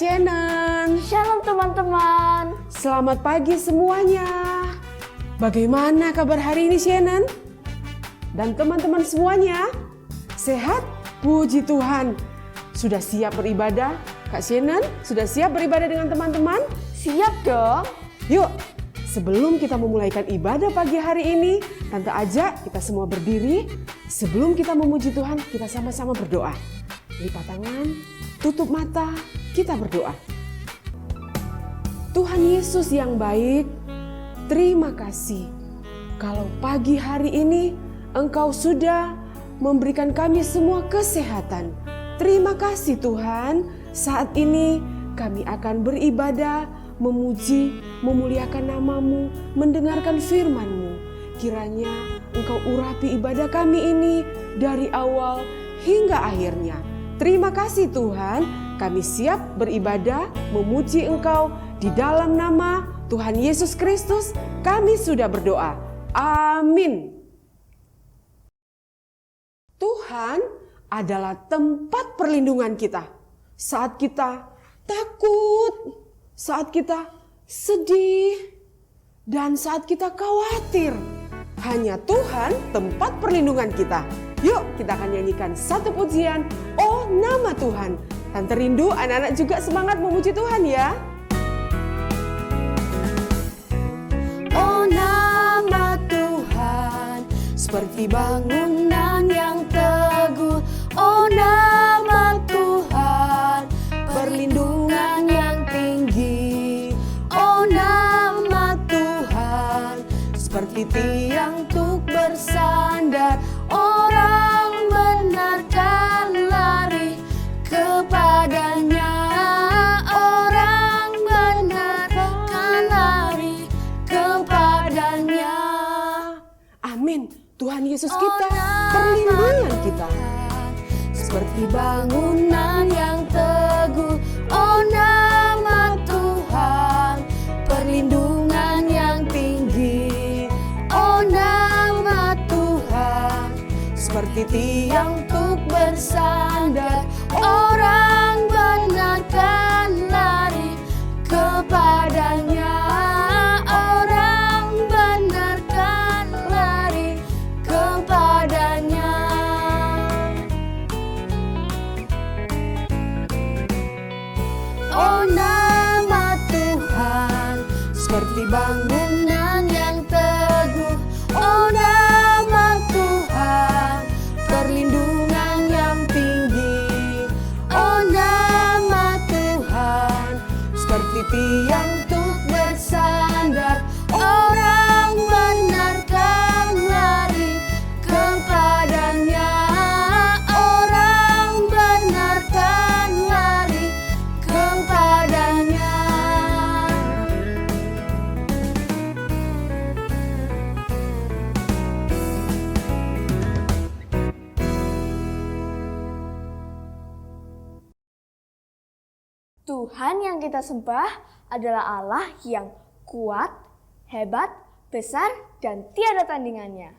Shannon. Shalom teman-teman. Selamat pagi semuanya. Bagaimana kabar hari ini Shannon? Dan teman-teman semuanya? Sehat? Puji Tuhan. Sudah siap beribadah? Kak Shannon, sudah siap beribadah dengan teman-teman? Siap dong. Yuk, sebelum kita memulaikan ibadah pagi hari ini, Tante ajak kita semua berdiri. Sebelum kita memuji Tuhan, kita sama-sama berdoa. Lipat tangan, tutup mata, kita berdoa. Tuhan Yesus yang baik, terima kasih. Kalau pagi hari ini Engkau sudah memberikan kami semua kesehatan. Terima kasih Tuhan, saat ini kami akan beribadah, memuji, memuliakan nama-Mu, mendengarkan firman-Mu. Kiranya Engkau urapi ibadah kami ini dari awal hingga akhirnya. Terima kasih Tuhan, kami siap beribadah, memuji Engkau di dalam nama Tuhan Yesus Kristus. Kami sudah berdoa. Amin. Tuhan adalah tempat perlindungan kita. Saat kita takut, saat kita sedih, dan saat kita khawatir. Hanya Tuhan tempat perlindungan kita. Yuk kita akan nyanyikan satu pujian, Oh Nama Tuhan. Tante rindu anak-anak juga semangat memuji Tuhan ya. Oh nama Tuhan, seperti bangunan yang teguh. Oh nama Tuhan, perlindungan yang tinggi. Oh nama Tuhan, seperti tiang untuk bersandar. Orang benar kan lari kepadanya. Orang benar kan lari kepadanya. Amin. Tuhan Yesus kita, perlindungan kita. Seperti bangunan yang teguh. Oh nama Tuhan, perlindungan yang tinggi. Oh nama Tuhan, seperti tiang untuk bersandar. Orang benar kan lari kepadanya. Orang benar kan lari kepadanya. Oh nama Tuhan, seperti bangunan yang teguh. Oh nama Tuhan, perlindungan yang tinggi. Oh nama Tuhan, seperti tiang untuk bersandar. Orang benar kan lari kepadanya. Orang benar kan lari kepadanya. Tuhan yang kita sembah adalah Allah yang kuat, hebat, besar, dan tiada tandingannya.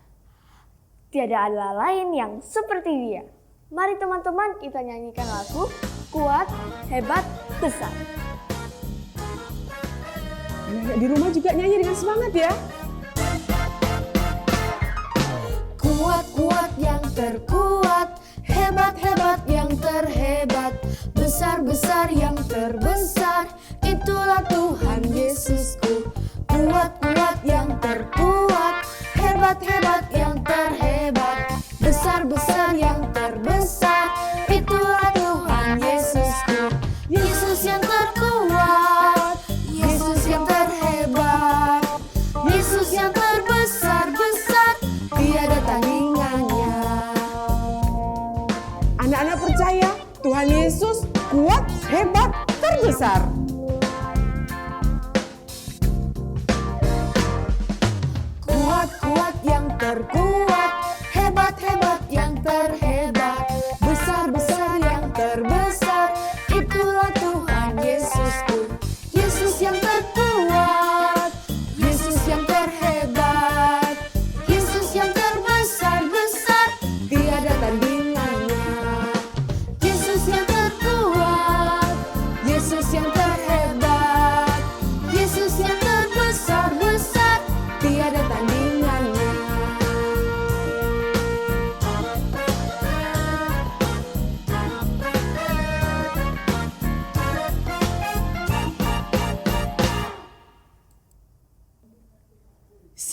Tiada Allah lain yang seperti Dia. Mari teman-teman kita nyanyikan lagu Kuat, Hebat, Besar. Anak-anak di rumah juga nyanyi dengan semangat ya. Kuat-kuat yang terkuat, hebat-hebat yang terhebat, besar-besar yang terbesar, itulah Tuhan Yesusku. Kuat-kuat yang terkuat, hebat-hebat yang terhebat, besar-besar yang terbesar, itulah Tuhan Yesusku. Yesus yang terkuat, Yesus yang terhebat, Yesus yang terbesar-besar, tiada tandingannya. Anak-anak percaya Tuhan Yesus kuat, hebat, terbesar. Kuat-kuat yang terkuat, hebat-hebat yang terhebat, besar-besar yang terbesar, itulah Tuhan Yesusku. Yesus yang terkuat, Yesus yang terhebat, Yesus yang terbesar-besar, tiada tandingannya. Yesus yang terkuat, Yesus yang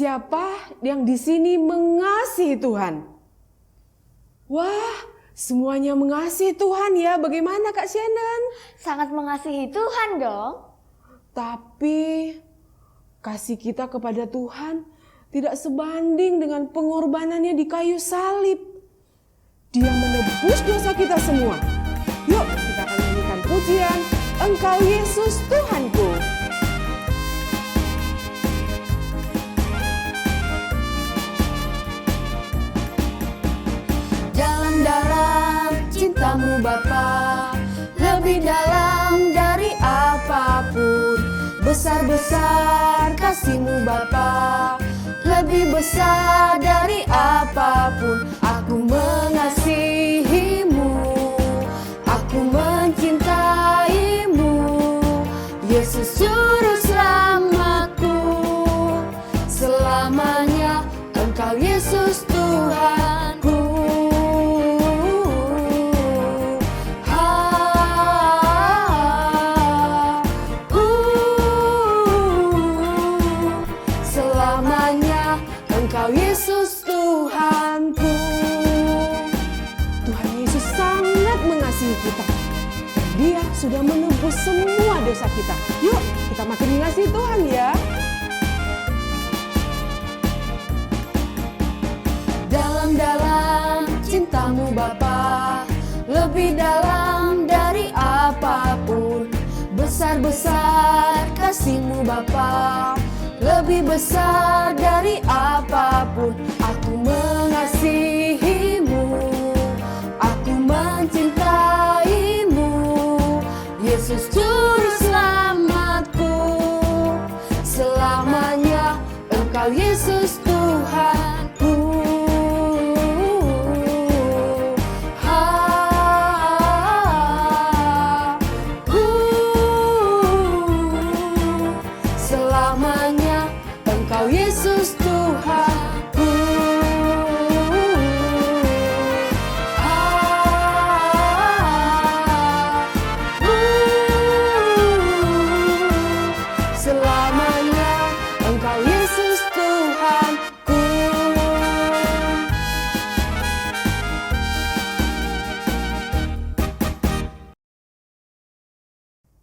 siapa yang di sini mengasihi Tuhan? Wah, semuanya mengasihi Tuhan ya. Bagaimana Kak Shannon? Sangat mengasihi Tuhan dong. Tapi kasih kita kepada Tuhan tidak sebanding dengan pengorbanannya di kayu salib. Dia menebus dosa kita semua. Yuk kita akan nyanyikan pujian, Engkau Yesus Tuhanku. Dalam cintamu Bapa, lebih dalam dari apapun. Besar-besar kasihmu Bapa, lebih besar dari apapun. Aku mengasihimu, aku mencintaimu, Yesus Juru Selamatku. Selamanya Engkau Yesus Tuhanku. Selamanya Engkau Yesus Tuhanku. Tuhan Yesus sangat mengasihi kita. Dia sudah menebus semua dosa kita. Yuk kita makin mengasihi Tuhan ya. Dalam cintamu Bapa, lebih dalam dari apapun. Besar-besar kasihmu Bapa, lebih besar dari apapun. Aku mengasihimu, aku mencintaimu, Yesus Juru Selamatku. Selamanya Engkau Yesus Tuhanku. Selamanya Engkau Yesus Tuhanku. Selamanya Engkau Yesus Tuhanku.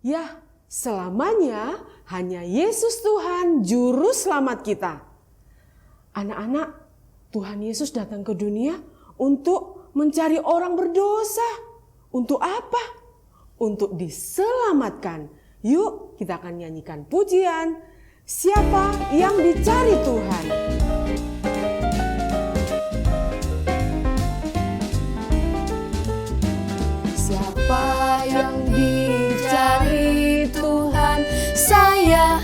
Ya, selamanya hanya Yesus Tuhan Juru Selamat kita. Anak-anak, Tuhan Yesus datang ke dunia untuk mencari orang berdosa. Untuk apa? Untuk diselamatkan. Yuk kita akan nyanyikan pujian, Siapa yang dicari Tuhan. Siapa yang dicari Tuhan? Saya.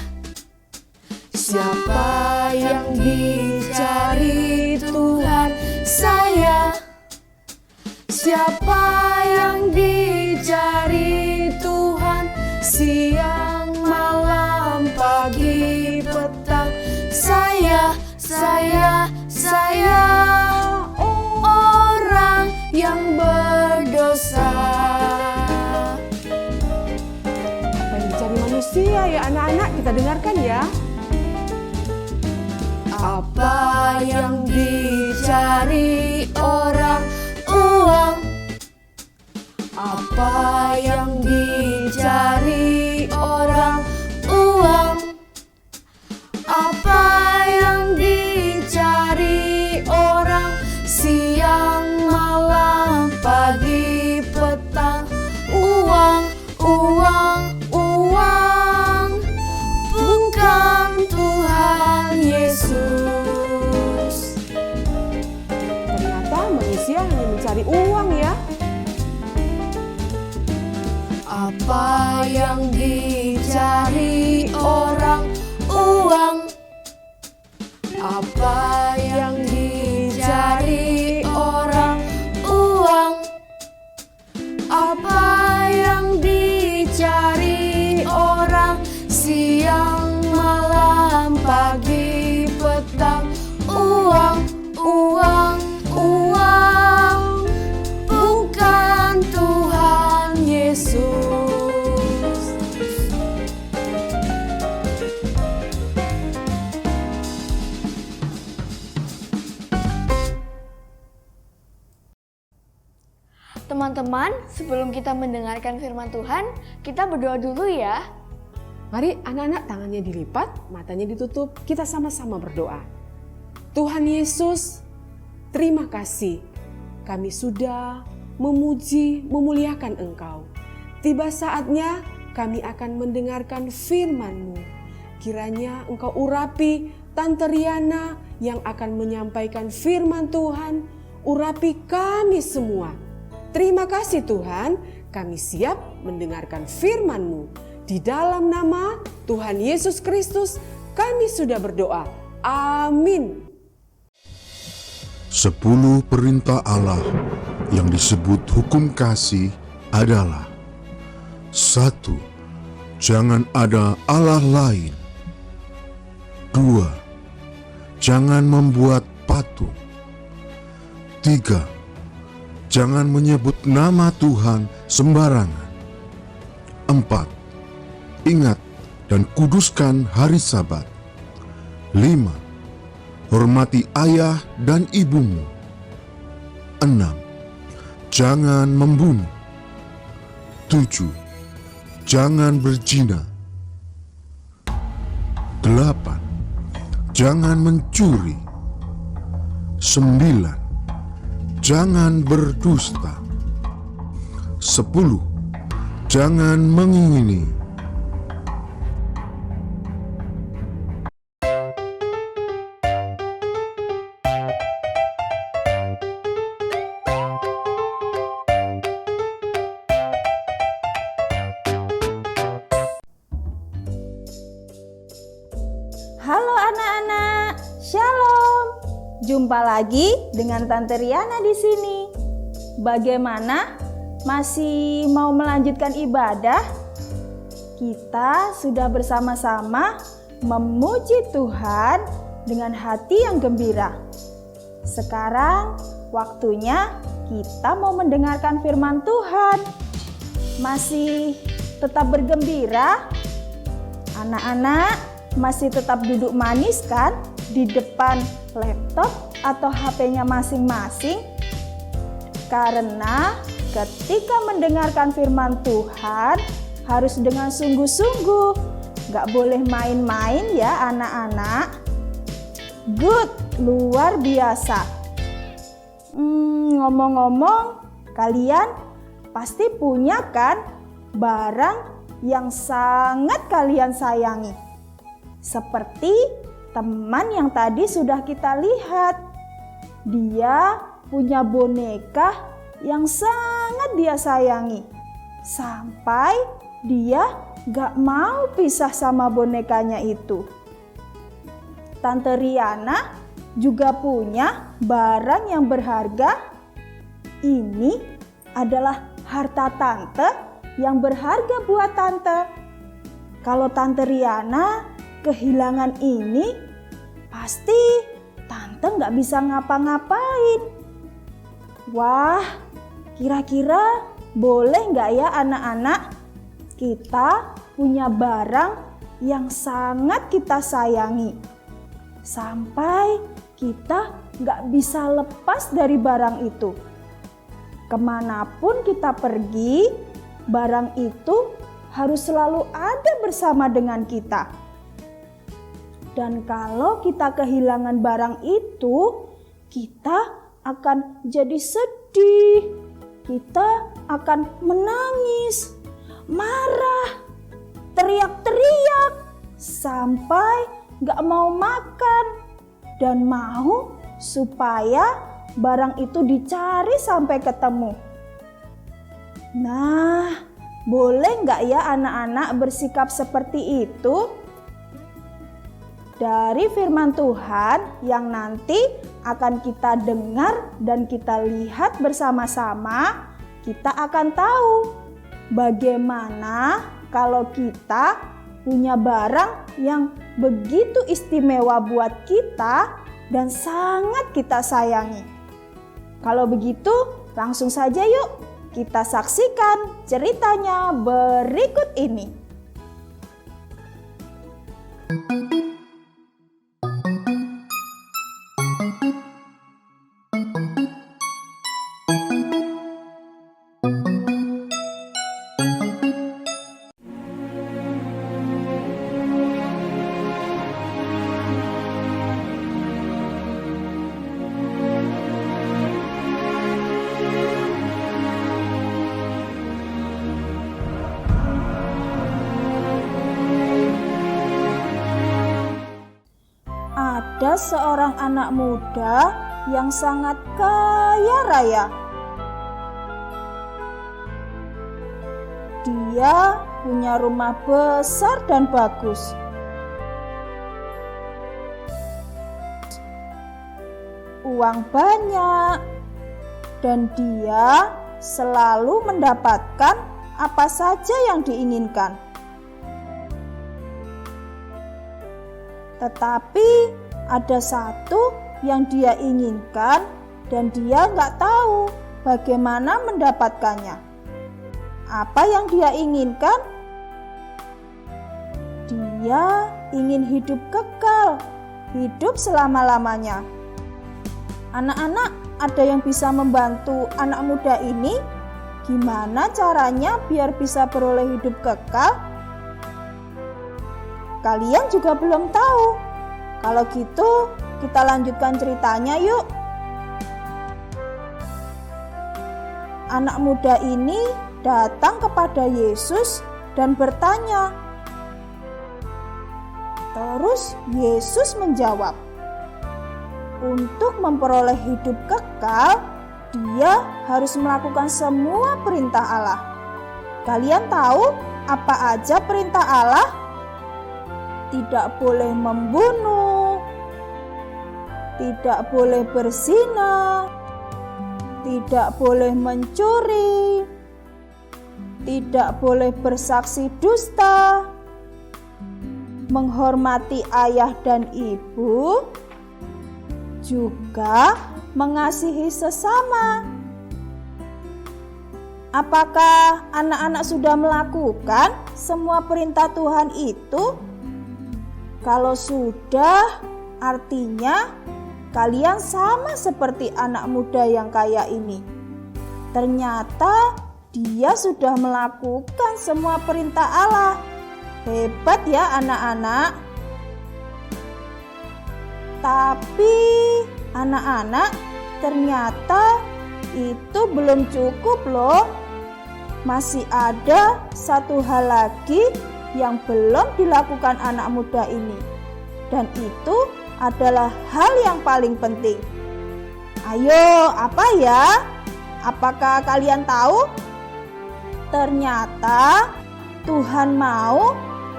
Siapa yang dicari Tuhan? Saya. Siapa yang dicari Tuhan? Siang, malam, pagi, petang. Saya. Orang yang berdosa. Apa yang dicari manusia ya anak-anak? Kita dengarkan ya. Apa yang dicari orang? Uang. Apa yang dicari orang? Uang. Apa yang dicari orang? Siang, malam, pagi, petang. Uang. Bukan Tuhan Yesus. Ternyata manusia hanya mencari uang ya. Apa yang dicari orang? Uang. Apa yang dicari orang? Uang. Apa yang dicari orang? Siang, malam, pagi, petang. Uang. Bukan Tuhan Yesus. Teman-teman, sebelum kita mendengarkan firman Tuhan, kita berdoa dulu ya. Mari anak-anak tangannya dilipat, matanya ditutup, kita sama-sama berdoa. Tuhan Yesus, terima kasih. Kami sudah memuji, memuliakan Engkau. Tiba saatnya kami akan mendengarkan firman-Mu. Kiranya Engkau urapi Tante Riana yang akan menyampaikan firman Tuhan, urapi kami semua. Terima kasih Tuhan, kami siap mendengarkan firman-Mu. Di dalam nama Tuhan Yesus Kristus, kami sudah berdoa. Amin. 10 perintah Allah yang disebut hukum kasih adalah: 1. Jangan ada Allah lain. 2. Jangan membuat patung. 3. Jangan menyebut nama Tuhan sembarangan. 4. Ingat dan kuduskan hari Sabat. 5. Hormati ayah dan ibumu. 6. Jangan membunuh. 7. Jangan berzina. 8. Jangan mencuri. 9. Jangan berdusta. 10. Jangan mengingini. Halo anak-anak, Shalom. Jumpa lagi dengan Tante Riana di sini. Bagaimana? Masih mau melanjutkan ibadah? Kita sudah bersama-sama memuji Tuhan dengan hati yang gembira. Sekarang waktunya kita mau mendengarkan firman Tuhan. Masih tetap bergembira? Anak-anak masih tetap duduk manis kan di depan laptop atau HP-nya masing-masing? Karena ketika mendengarkan firman Tuhan harus dengan sungguh-sungguh, gak boleh main-main ya anak-anak. Good, luar biasa. Ngomong-ngomong, kalian pasti punya kan barang yang sangat kalian sayangi. Seperti teman yang tadi sudah kita lihat. Dia punya boneka yang sangat dia sayangi. Sampai dia gak mau pisah sama bonekanya itu. Tante Riana juga punya barang yang berharga. Ini adalah harta tante yang berharga buat tante. Kalau Tante Riana kehilangan ini, pasti tante gak bisa ngapa-ngapain. Wah, kira-kira boleh gak ya anak-anak kita punya barang yang sangat kita sayangi, sampai kita gak bisa lepas dari barang itu. Kemanapun kita pergi, barang itu harus selalu ada bersama dengan kita. Dan kalau kita kehilangan barang itu, kita akan jadi sedih. Kita akan menangis, marah, teriak-teriak, sampai gak mau makan. Dan mau supaya barang itu dicari sampai ketemu. Nah, boleh gak ya anak-anak bersikap seperti itu? Dari firman Tuhan yang nanti akan kita dengar dan kita lihat bersama-sama, kita akan tahu bagaimana kalau kita punya barang yang begitu istimewa buat kita dan sangat kita sayangi. Kalau begitu, langsung saja yuk kita saksikan ceritanya berikut ini. ada seorang anak muda yang sangat kaya raya. Dia punya rumah besar dan bagus. Uang banyak, dan dia selalu mendapatkan apa saja yang diinginkan. Tetapi ada satu yang dia inginkan dan dia nggak tahu bagaimana mendapatkannya. Apa yang dia inginkan? Dia ingin hidup kekal, hidup selama-lamanya. Anak-anak, ada yang bisa membantu anak muda ini? Gimana caranya biar bisa beroleh hidup kekal? Kalian juga belum tahu. Kalau gitu, kita lanjutkan ceritanya yuk. Anak muda ini datang kepada Yesus dan bertanya. Terus Yesus menjawab, untuk memperoleh hidup kekal, dia harus melakukan semua perintah Allah. Kalian tahu apa aja perintah Allah? Tidak boleh membunuh, tidak boleh berzina, tidak boleh mencuri, tidak boleh bersaksi dusta, menghormati ayah dan ibu, juga mengasihi sesama. Apakah anak-anak sudah melakukan semua perintah Tuhan itu? Kalau sudah, artinya kalian sama seperti anak muda yang kaya ini. Ternyata dia sudah melakukan semua perintah Allah. Hebat ya anak-anak. Tapi anak-anak, ternyata itu belum cukup loh. Masih ada satu hal lagi yang belum dilakukan anak muda ini. Dan itu adalah hal yang paling penting. Ayo, apa ya? Apakah kalian tahu? Ternyata Tuhan mau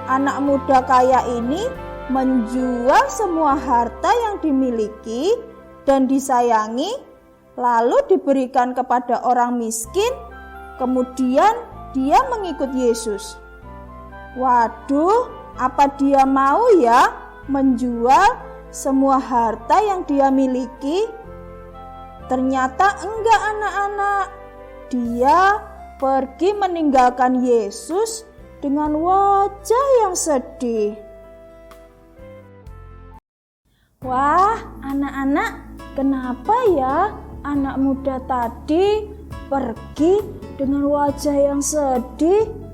anak muda kaya ini menjual semua harta yang dimiliki dan disayangi, lalu diberikan kepada orang miskin, kemudian dia mengikut Yesus. Waduh, apa dia mau ya menjual semua harta yang dia miliki? Ternyata enggak anak-anak. Dia pergi meninggalkan Yesus dengan wajah yang sedih. Wah, anak-anak, kenapa ya anak muda tadi pergi dengan wajah yang sedih?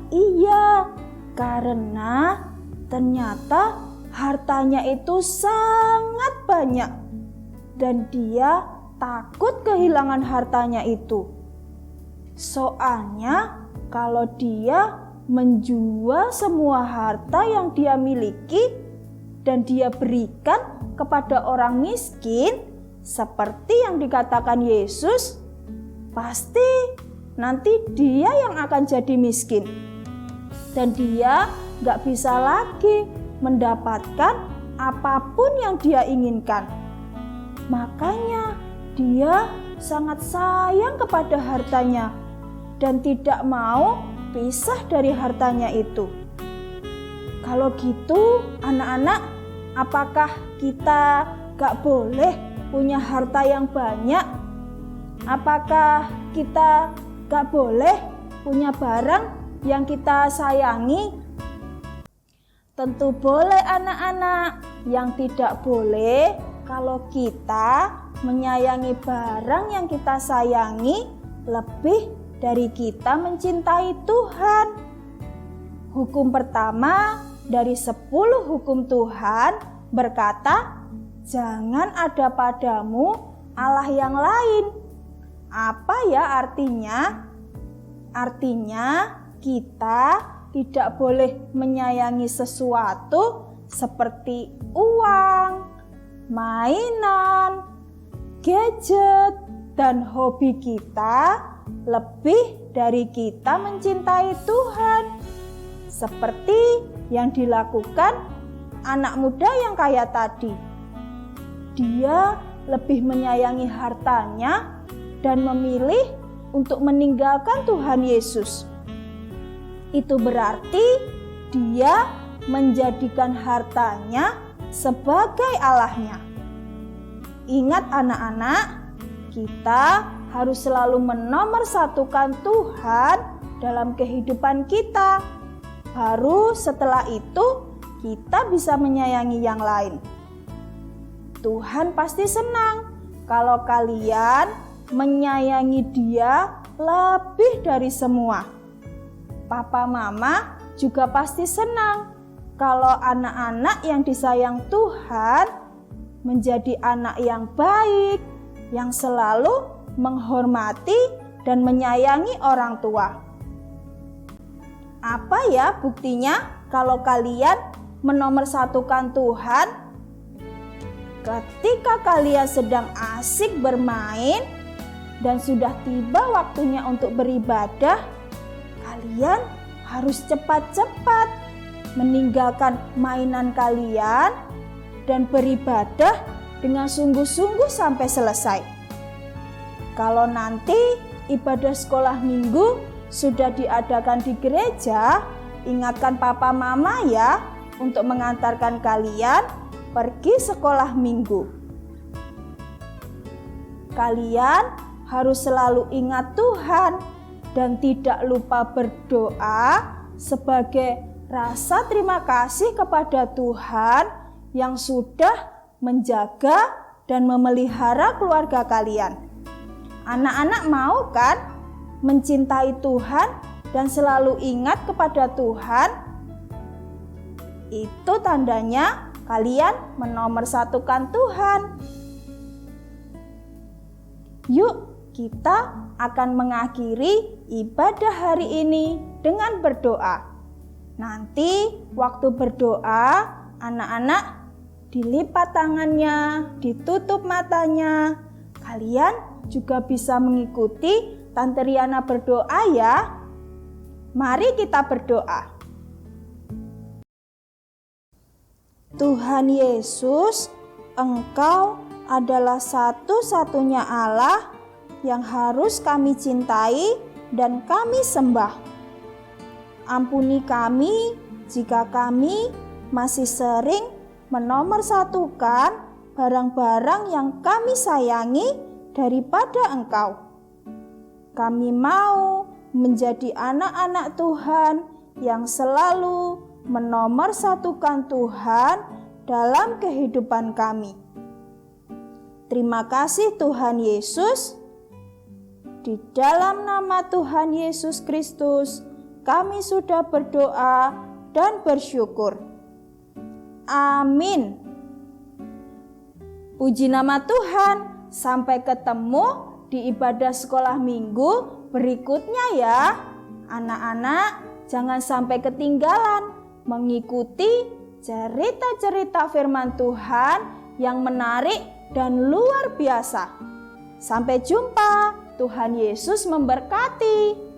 Iya, karena ternyata hartanya itu sangat banyak dan dia takut kehilangan hartanya itu. Soalnya kalau dia menjual semua harta yang dia miliki dan dia berikan kepada orang miskin seperti yang dikatakan Yesus, pasti nanti dia yang akan jadi miskin dan dia gak bisa lagi mendapatkan apapun yang dia inginkan. Makanya dia sangat sayang kepada hartanya dan tidak mau pisah dari hartanya itu. Kalau gitu anak-anak, apakah kita gak boleh punya harta yang banyak? Apakah kita gak boleh punya barang yang kita sayangi? Tentu boleh anak-anak. Yang tidak boleh kalau kita menyayangi barang yang kita sayangi lebih dari kita mencintai Tuhan. Hukum pertama dari 10 hukum Tuhan berkata, jangan ada padamu Allah yang lain. Apa ya artinya? Artinya kita tidak boleh menyayangi sesuatu seperti uang, mainan, gadget, dan hobi kita lebih dari kita mencintai Tuhan. Seperti yang dilakukan anak muda yang kaya tadi. Dia lebih menyayangi hartanya dan memilih untuk meninggalkan Tuhan Yesus. Itu berarti dia menjadikan hartanya sebagai Allahnya. Ingat anak-anak, kita harus selalu menomorsatukan Tuhan dalam kehidupan kita. Baru setelah itu kita bisa menyayangi yang lain. Tuhan pasti senang kalau kalian menyayangi Dia lebih dari semua. Papa mama juga pasti senang kalau anak-anak yang disayang Tuhan menjadi anak yang baik, yang selalu menghormati dan menyayangi orang tua. Apa ya buktinya kalau kalian menomorsatukan Tuhan? Ketika kalian sedang asik bermain dan sudah tiba waktunya untuk beribadah, kalian harus cepat-cepat meninggalkan mainan kalian dan beribadah dengan sungguh-sungguh sampai selesai. Kalau nanti ibadah sekolah minggu sudah diadakan di gereja, ingatkan papa mama ya untuk mengantarkan kalian pergi sekolah minggu. Kalian harus selalu ingat Tuhan dan tidak lupa berdoa sebagai rasa terima kasih kepada Tuhan yang sudah menjaga dan memelihara keluarga kalian. Anak-anak mau kan mencintai Tuhan dan selalu ingat kepada Tuhan? Itu tandanya kalian menomorsatukan Tuhan. Yuk, kita akan mengakhiri ibadah hari ini dengan berdoa. Nanti waktu berdoa, anak-anak dilipat tangannya, ditutup matanya. Kalian juga bisa mengikuti Tante Riana berdoa ya. Mari kita berdoa. Tuhan Yesus, Engkau adalah satu-satunya Allah yang harus kami cintai dan kami sembah. Ampuni kami jika kami masih sering menomorsatukan barang-barang yang kami sayangi daripada Engkau. Kami mau menjadi anak-anak Tuhan yang selalu menomorsatukan Tuhan dalam kehidupan kami. Terima kasih Tuhan Yesus. Di dalam nama Tuhan Yesus Kristus, kami sudah berdoa dan bersyukur. Amin. Puji nama Tuhan. Sampai ketemu di ibadah sekolah minggu berikutnya ya. Anak-anak, jangan sampai ketinggalan mengikuti cerita-cerita firman Tuhan yang menarik dan luar biasa. Sampai jumpa. Tuhan Yesus memberkati.